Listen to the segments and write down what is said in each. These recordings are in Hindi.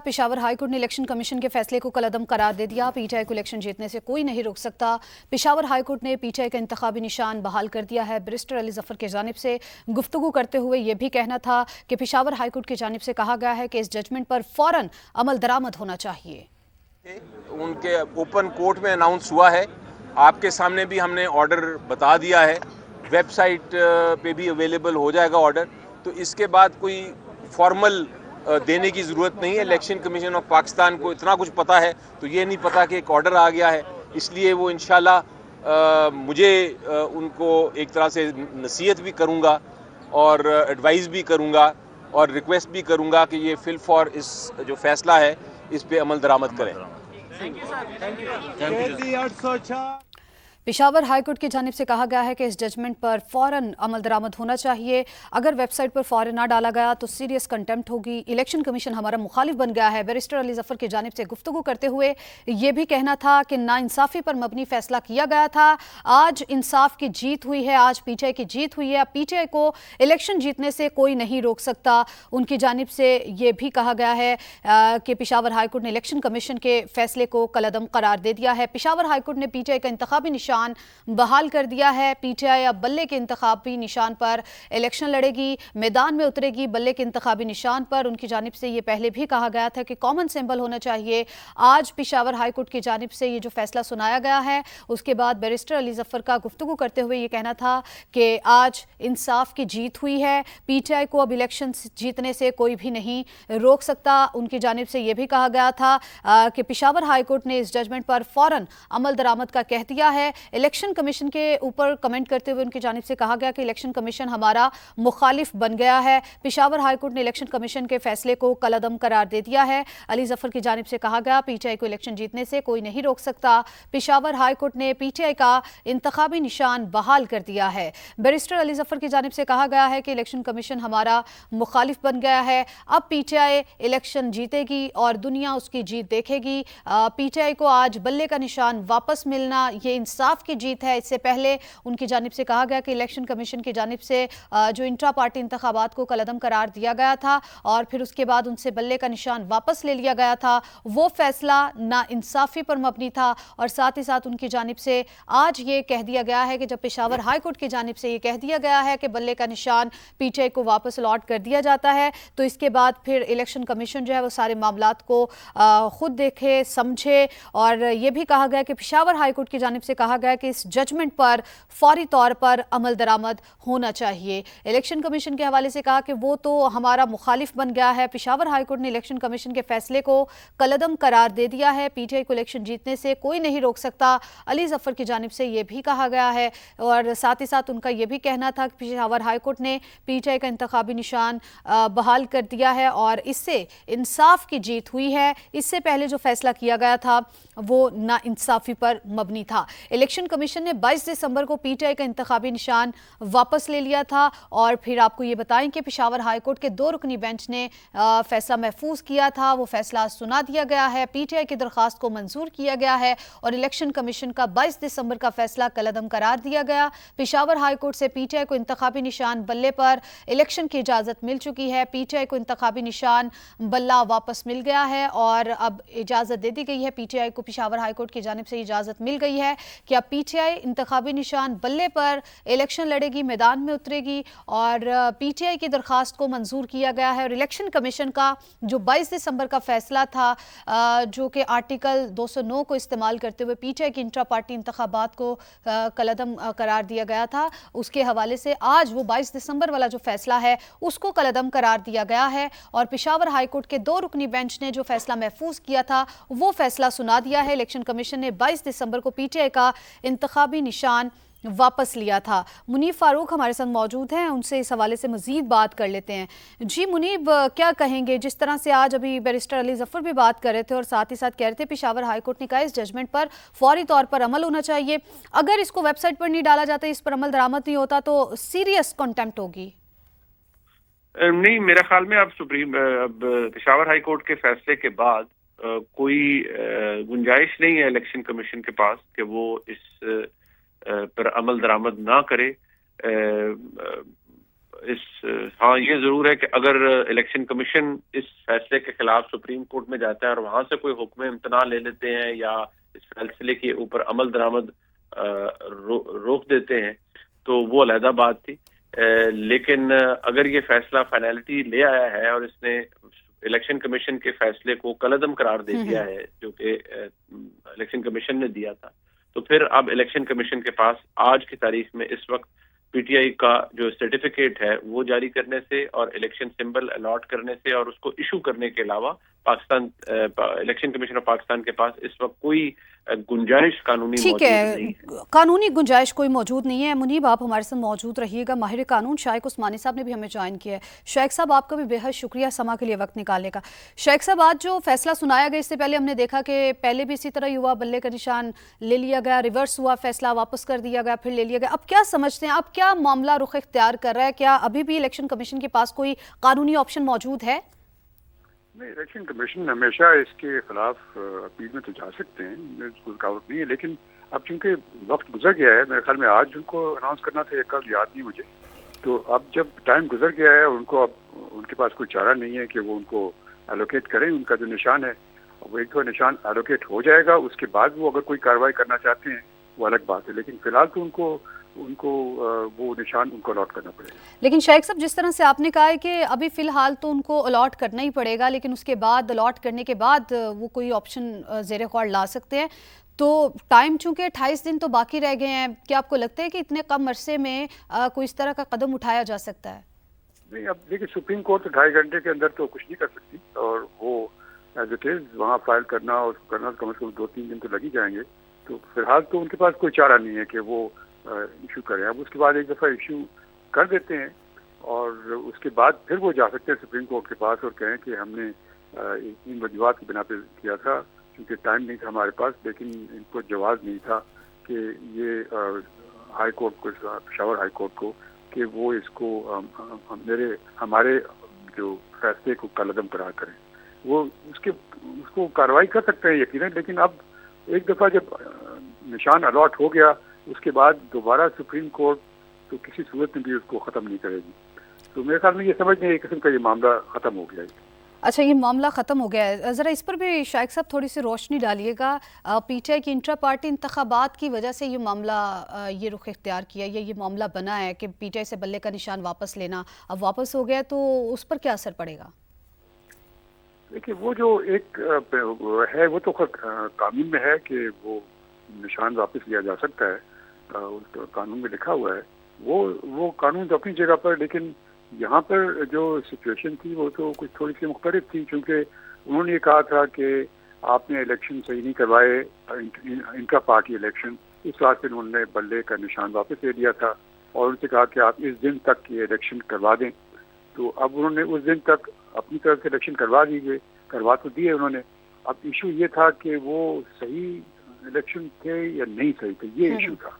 पेशावर हाईकोर्ट ने इलेक्शन कमीशन के फैसले को कलअदम करार दे दिया। पीटीआई को इलेक्शन जीतने से कोई नहीं रोक सकता। पेशावर हाईकोर्ट ने पीटीआई का इंतखाबी निशान बहाल कर दिया है। बैरिस्टर अली जफर की जानिब से गुफ्तगू करते हुए यह भी कहना था कि पेशावर हाईकोर्ट की जानिब से कहा गया है कि इस जजमेंट पर फौरन अमल दरामद होना चाहिए। उनके ओपन कोर्ट में अनाउंस हुआ है। आपके सामने भी हमने ऑर्डर बता दिया है, वेबसाइट पे भी अवेलेबल हो जाएगा ऑर्डर। तो इसके बाद कोई फॉर्मल देने की ज़रूरत नहीं है। इलेक्शन कमीशन ऑफ पाकिस्तान को इतना कुछ पता है, तो ये नहीं पता कि एक ऑर्डर आ गया है, इसलिए वो इंशाल्लाह मुझे उनको एक तरह से नसीहत भी करूँगा और एडवाइस भी करूँगा और रिक्वेस्ट भी करूँगा कि ये फिल फॉर इस जो फैसला है इस पे अमल दरामद करें। पेशावर हाईकोर्ट की जानिब से कहा गया है कि इस जजमेंट पर फौरन अमल दरामद होना चाहिए। अगर वेबसाइट पर फौरन ना डाला गया तो सीरियस कंटेम्प्ट होगी। इलेक्शन कमीशन हमारा मुखालिफ बन गया है। बैरिस्टर अली जफर की जानिब से गुफ्तगू करते हुए ये भी कहना था कि नाइंसाफ़ी पर मबनी फैसला किया गया था। आज इंसाफ की जीत हुई है, आज पीटीआई की जीत हुई है। पीटीआई को इलेक्शन जीतने से कोई नहीं रोक सकता। उनकी जानिब से ये भी कहा गया है कि पेशावर हाईकोर्ट ने इलेक्शन कमीशन के फैसले को कलअदम करार दे दिया है। पेशावर हाईकोर्ट ने पीटीआई का इंतखाबी निशान बहाल कर दिया है। पीटीआई अब बल्ले के इंतखाबी निशान पर इलेक्शन लड़ेगी, मैदान में उतरेगी बल्ले के इंतखाबी निशान पर। उनकी जानिब से ये पहले भी कहा गया था कि कॉमन सिंबल होना चाहिए। आज पेशावर हाईकोर्ट की जानिब से ये जो फैसला सुनाया गया है, उसके बाद बैरिस्टर अली जफर का गुफ्तगू करते हुए ये कहना था कि आज इंसाफ की जीत हुई है। पीटीआई को अब इलेक्शन जीतने से कोई भी नहीं रोक सकता। उनकी जानिब से ये भी कहा गया था कि पेशावर हाईकोर्ट ने इस जजमेंट पर फौरन अमल दरामद का कह दिया है। इलेक्शन कमीशन के ऊपर कमेंट करते हुए उनकी जानिब से कहा गया कि इलेक्शन कमीशन हमारा मुखालिफ बन गया है। पेशावर हाईकोर्ट ने इलेक्शन कमीशन के फैसले को कलअदम करार दे दिया है। अली जफर की जानिब से कहा गया पीटीआई को इलेक्शन जीतने से कोई नहीं रोक सकता। पेशावर हाईकोर्ट ने पीटीआई का इंतखाबी निशान बहाल कर दिया है। बैरिस्टर अली जफर की जानिब से कहा गया है कि इलेक्शन कमीशन हमारा मुखालिफ बन गया है। अब पीटीआई इलेक्शन जीतेगी और दुनिया उसकी जीत देखेगी। पीटीआई को आज बल्ले का निशान वापस मिलना ये इंसाफ की जीत है। इससे पहले उनकी जानिब से कहा गया कि इलेक्शन कमीशन की जानिब से जो इंट्रा पार्टी इंतखाबात को कलअदम करार दिया गया था और फिर उसके बाद उनसे बल्ले का निशान वापस ले लिया गया था, वो फैसला ना इंसाफी पर मबनी था। और साथ ही साथ उनकी जानिब से आज ये कह दिया गया है कि जब पेशावर हाईकोर्ट की जानिब से ये कह दिया गया है कि बल्ले का निशान पीटीआई को वापस अलॉट कर दिया जाता है, तो इसके बाद फिर इलेक्शन कमीशन जो है वो सारे मामलात को खुद देखे समझे। और ये भी कहा गया कि पेशावर हाईकोर्ट की जानिब से कहा गया कि इस जजमेंट पर फौरी तौर पर अमल दरामद होना चाहिए। इलेक्शन कमीशन के हवाले से कहा कि वो तो हमारा मुखालिफ बन गया है। पेशावर हाईकोर्ट ने इलेक्शन कमीशन के फैसले को कलअदम करार दे दिया है। पीटीआई को इलेक्शन जीतने से कोई नहीं रोक सकता। अली जफर की जानिब से यह भी कहा गया है और साथ ही साथ उनका यह भी कहना था कि पेशावर हाईकोर्ट ने पीटीआई का इंतखाबी निशान बहाल कर दिया है और इससे इंसाफ की जीत हुई है। इससे पहले जो फैसला किया गया था वो ना इंसाफी पर मबनी था। इलेक्शन कमीशन ने 22 दिसंबर को पीटीआई का इंतखाबी निशान वापस ले लिया था और फिर आपको ये बताएं कि पेशावर हाईकोर्ट के 2 रुकनी बेंच ने फैसला महफूज किया था। वो फैसला सुना दिया गया है। पीटीआई की दरखास्त को मंजूर किया गया है और इलेक्शन कमीशन का 22 दिसंबर का फैसला कलअदम करार दिया गया। पेशावर हाईकोर्ट से पीटीआई को इंतखाबी निशान बल्ले पर इलेक्शन की इजाजत मिल चुकी है। पीटीआई को इंतखाबी निशान बल्ला वापस मिल गया है और अब इजाजत दे दी गई है। पीटीआई को पेशावर हाईकोर्ट की जानिब से इजाजत मिल गई है कि अब पीटीआई इंतखाबी निशान बल्ले पर इलेक्शन लड़ेगी, मैदान में उतरेगी और पीटीआई की दरखास्त को मंजूर किया गया है। और इलेक्शन कमीशन का जो 22 दिसंबर का फैसला था जो कि आर्टिकल 209 को इस्तेमाल करते हुए पीटीआई की इंट्रा पार्टी इंतखाबात को कलअदम करार दिया गया था, उसके हवाले से आज वो 22 दिसंबर वाला जो फैसला है उसको कलअदम करार दिया गया है और पेशावर हाईकोर्ट के 2 रुकनी बेंच ने जो फैसला महफूज किया था वो फैसला सुना दिया है। इलेक्शन कमीशन ने 22 दिसंबर को पीटीआई का इंतखाबी निशान वापस लिया था। मुनीब फारूक हमारे साथ मौजूद हैं, उनसे इस हवाले से मजीद बात कर लेते हैं। जी मुनीब, क्या कहेंगे जिस तरह से आज अभी बैरिस्टर अली जफर भी बात कर रहे थे और साथ ही साथ कह रहे थे पेशावर हाईकोर्ट ने कहा इस जजमेंट पर फौरी तौर पर अमल होना चाहिए, अगर इसको वेबसाइट पर नहीं डाला जाता, इस पर अमल दरामद नहीं होता तो सीरियस कंटेम्प्ट होगी? नहीं, मेरे ख्याल में अब पेशावर हाईकोर्ट के फैसले के बाद कोई गुंजाइश नहीं है इलेक्शन कमीशन के पास कि वो इस पर अमल दरामद ना करे। हाँ, ये जरूर है कि अगर इलेक्शन कमीशन इस फैसले के खिलाफ सुप्रीम कोर्ट में जाता है और वहां से कोई हुक्म इम्तना ले लेते हैं या इस फैसले के ऊपर अमल दरामद रोक देते हैं तो वो अलहदा बात थी। लेकिन अगर ये फैसला फाइनलिटी ले आया है और इसने इलेक्शन कमीशन के फैसले को कलअदम करार दे दिया है जो कि इलेक्शन कमीशन ने दिया था, तो फिर अब इलेक्शन कमीशन के पास आज की तारीख में इस वक्त पीटीआई का जो सर्टिफिकेट है वो जारी करने से और इलेक्शन सिंबल अलॉट करने से और उसको इशू करने के अलावा Pakistan election commission of Pakistan के पास इस वक्त कोई गुंजाइश कानूनी ठीक मौजूद है, नहीं है। कानूनी गुंजाइश कोई मौजूद नहीं है। मुनीब, आप हमारे साथ मौजूद रहिएगा। माहिर कानून शाइक उस्मानी साहब ने भी हमें ज्वाइन किया है। शाइक साहब, आपका भी बेहद शुक्रिया समा के लिए वक्त निकालने का। शाइक साहब, आज जो फैसला सुनाया गया, इससे पहले हमने देखा कि पहले भी इसी तरह युवा बल्ले का निशान ले लिया गया, रिवर्स हुआ, फैसला वापस कर दिया गया, फिर ले लिया गया। अब क्या समझते हैं, अब क्या मामला रुख इख्तियार कर रहा है? क्या अभी भी इलेक्शन कमीशन के पास कोई कानूनी ऑप्शन मौजूद है? नहीं, इलेक्शन कमीशन हमेशा इसके खिलाफ अपील में तो जा सकते हैं, कोई रुकावट नहीं है। लेकिन अब चूंकि वक्त गुजर गया है, मेरे ख्याल में आज उनको अनाउंस करना था, एक कल याद नहीं मुझे, तो अब जब टाइम गुजर गया है उनको अब उनके पास कोई चारा नहीं है कि वो उनको एलोकेट करें। उनका जो निशान है वो एक दो निशान एलोकेट हो जाएगा, उसके बाद वो अगर कोई कार्रवाई करना चाहते हैं वो अलग बात है। लेकिन फिलहाल तो उनको वो निशान उनको अलॉट करना पड़ेगा। लेकिन शाइक साहब, जिस तरह से आपने कहा है कि अभी फिलहाल तो उनको अलॉट करना ही पड़ेगा, लेकिन उसके बाद अलॉट करने के बाद वो कोई ऑप्शन ज़ेरे ख्वार ला सकते हैं, तो टाइम चूंकि 28 दिन तो बाकी रह गए हैं, क्या आपको लगता है कि इतने कम अरसे में कोई इस तरह का कदम उठाया जा सकता है? नहीं, अब देखिए, सुप्रीम कोर्ट तो 2.5 घंटे के अंदर तो कुछ नहीं कर सकती, और वो एज इट इज वहाँ फाइल करना और करना कम से कम 2-3 दिन तो लग ही जाएंगे। तो फिलहाल तो उनके पास कोई चारा नहीं है कि वो इशू करें। अब उसके बाद एक दफ़ा इशू कर देते हैं और उसके बाद फिर वो जा सकते हैं सुप्रीम कोर्ट के पास और कहें कि हमने इन वजूहात की बिना पे किया था, क्योंकि टाइम नहीं था हमारे पास, लेकिन इनको जवाब नहीं था कि ये हाई कोर्ट को, पेशावर हाई कोर्ट को, कि वो इसको हमारे जो फैसले को कलअदम करार करें। वो उसको कार्रवाई कर सकते हैं यकीनन, लेकिन अब एक दफ़ा जब निशान अलॉट हो गया उसके बाद दोबारा सुप्रीम कोर्ट तो किसी सूरत में भी उसको ख़त्म नहीं करेगी। तो मेरे ख्याल में ये समझने एक किस्म का ये मामला ख़त्म हो गया है। अच्छा, ये मामला ख़त्म हो गया है। ज़रा इस पर भी शाइक साहब थोड़ी सी रोशनी डालिएगा। पीटीआई की इंट्रा पार्टी इंतखाबात की वजह से ये मामला ये रुख इख्तियार किया, ये मामला बना है कि पीटीआई से बल्ले का निशान वापस लेना, अब वापस हो गया तो उस पर क्या असर पड़ेगा? देखिए, वो जो एक है वो तो कानून में है कि वो निशान वापस लिया जा सकता है, कानून में लिखा हुआ है। वो कानून तो अपनी जगह पर, लेकिन यहाँ पर जो सिचुएशन थी वो तो कुछ थोड़ी सी मुख्तलिफ थी, क्योंकि उन्होंने ये कहा था कि आपने इलेक्शन सही नहीं करवाए, इंट्रा पार्टी इलेक्शन, इस वास्ते उन्होंने बल्ले का निशान वापस ले लिया था और उनसे कहा कि आप इस दिन तक ये इलेक्शन करवा दें। तो अब उन्होंने उस दिन तक अपनी तरफ से इलेक्शन करवा तो दिए उन्होंने। अब इशू ये था कि वो सही इलेक्शन थे या नहीं सही थे, ये इशू था।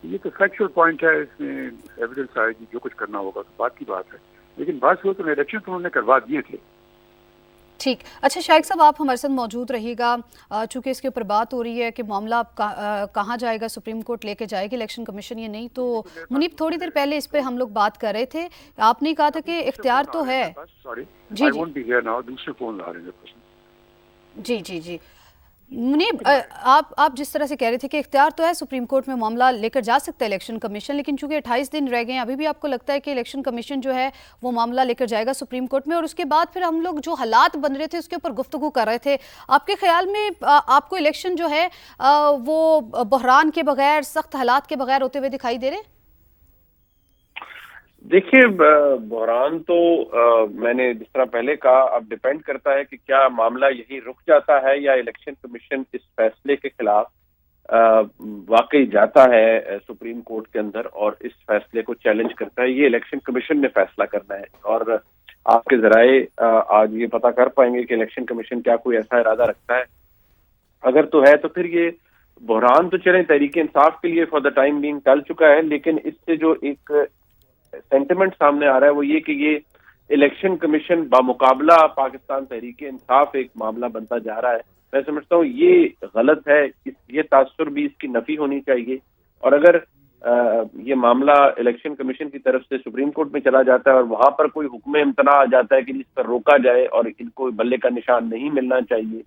ये तो फैक्चुअल पॉइंट है, इसमें एविडेंस आएगी, जो कुछ करना होगा तो बात की बात है, लेकिन बात हुआ तो इलेक्शन तो उन्होंने करवा दिए थे। ठीक। अच्छा शाइक साहब, आप हमारे साथ मौजूद रहिएगा। चूंकि इसके ऊपर बात हो रही है कि मामला कहाँ जाएगा, सुप्रीम कोर्ट लेके जाएगी इलेक्शन कमीशन या नहीं, तो मुनीब थोड़ी देर पहले इस पे हम लोग बात कर रहे थे, आपने कहा था कि इख्तियार तो है। जी जी जी मुनीब, आप जिस तरह से कह रहे थे कि इख्तियार तो है, सुप्रीम कोर्ट में मामला लेकर जा सकता है इलेक्शन कमीशन, लेकिन चूंकि 28 दिन रह गए हैं, अभी भी आपको लगता है कि इलेक्शन कमीशन जो है वो मामला लेकर जाएगा सुप्रीम कोर्ट में, और उसके बाद फिर हम लोग जो हालात बन रहे थे उसके ऊपर गुफ्तगू कर रहे थे, आपके ख्याल में आपको इलेक्शन जो है वो बहरान के बगैर, सख्त हालात के बगैर होते हुए दिखाई दे रहे? देखिए, बहरान तो मैंने जिस तरह पहले कहा, अब डिपेंड करता है कि क्या मामला यही रुक जाता है या इलेक्शन कमीशन इस फैसले के खिलाफ वाकई जाता है सुप्रीम कोर्ट के अंदर और इस फैसले को चैलेंज करता है। ये इलेक्शन कमीशन ने फैसला करना है, और आपके जराए आज ये पता कर पाएंगे कि इलेक्शन कमीशन क्या कोई ऐसा इरादा रखता है। अगर तो है तो फिर ये बहरान तो चले तहरीक इंसाफ के लिए फॉर द टाइम बीइंग टल चुका है, लेकिन इससे जो एक सेंटिमेंट सामने आ रहा है वो ये कि ये इलेक्शन कमीशन बामुकाबला पाकिस्तान तहरीक इंसाफ एक मामला बनता जा रहा है। मैं समझता हूँ ये गलत है, ये तासुर भी इसकी नफी होनी चाहिए। और अगर ये मामला इलेक्शन कमीशन की तरफ से सुप्रीम कोर्ट में चला जाता है और वहां पर कोई हुक्म इम्तना आ जाता है कि इस पर रोका जाए और इनको बल्ले का निशान नहीं मिलना चाहिए,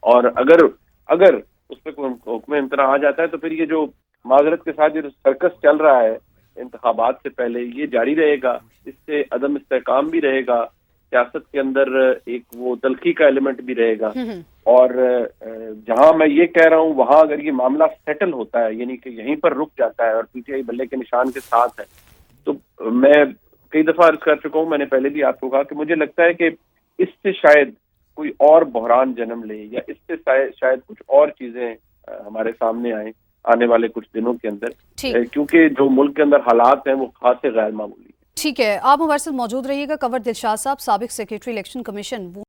और अगर अगर उस पर कोई हुक्म इम्तना आ जाता है तो फिर ये जो माजरत के साथ जो सर्कस चल रहा है इंतखाबात से पहले, ये जारी रहेगा। इससे अदम इस्तेहकाम भी रहेगा, सियासत के अंदर एक वो तलखी का एलिमेंट भी रहेगा। और जहां मैं ये कह रहा हूँ वहां अगर ये मामला सेटल होता है, यानी कि यहीं पर रुक जाता है और पीटीआई बल्ले के निशान के साथ है, तो मैं कई दफा अर्ज कर चुका हूँ, मैंने पहले भी आपको कहा कि मुझे लगता है कि इससे शायद कोई और बहरान जन्म ले, या इससे शायद कुछ और चीजें हमारे सामने आए आने वाले कुछ दिनों के अंदर, क्योंकि जो मुल्क के अंदर हालात हैं वो खासे गैर मामूली। ठीक है, आप हमारे साथ मौजूद रहिएगा। कंवर दिलशाद साहब, साबिक सेक्रेटरी इलेक्शन कमीशन।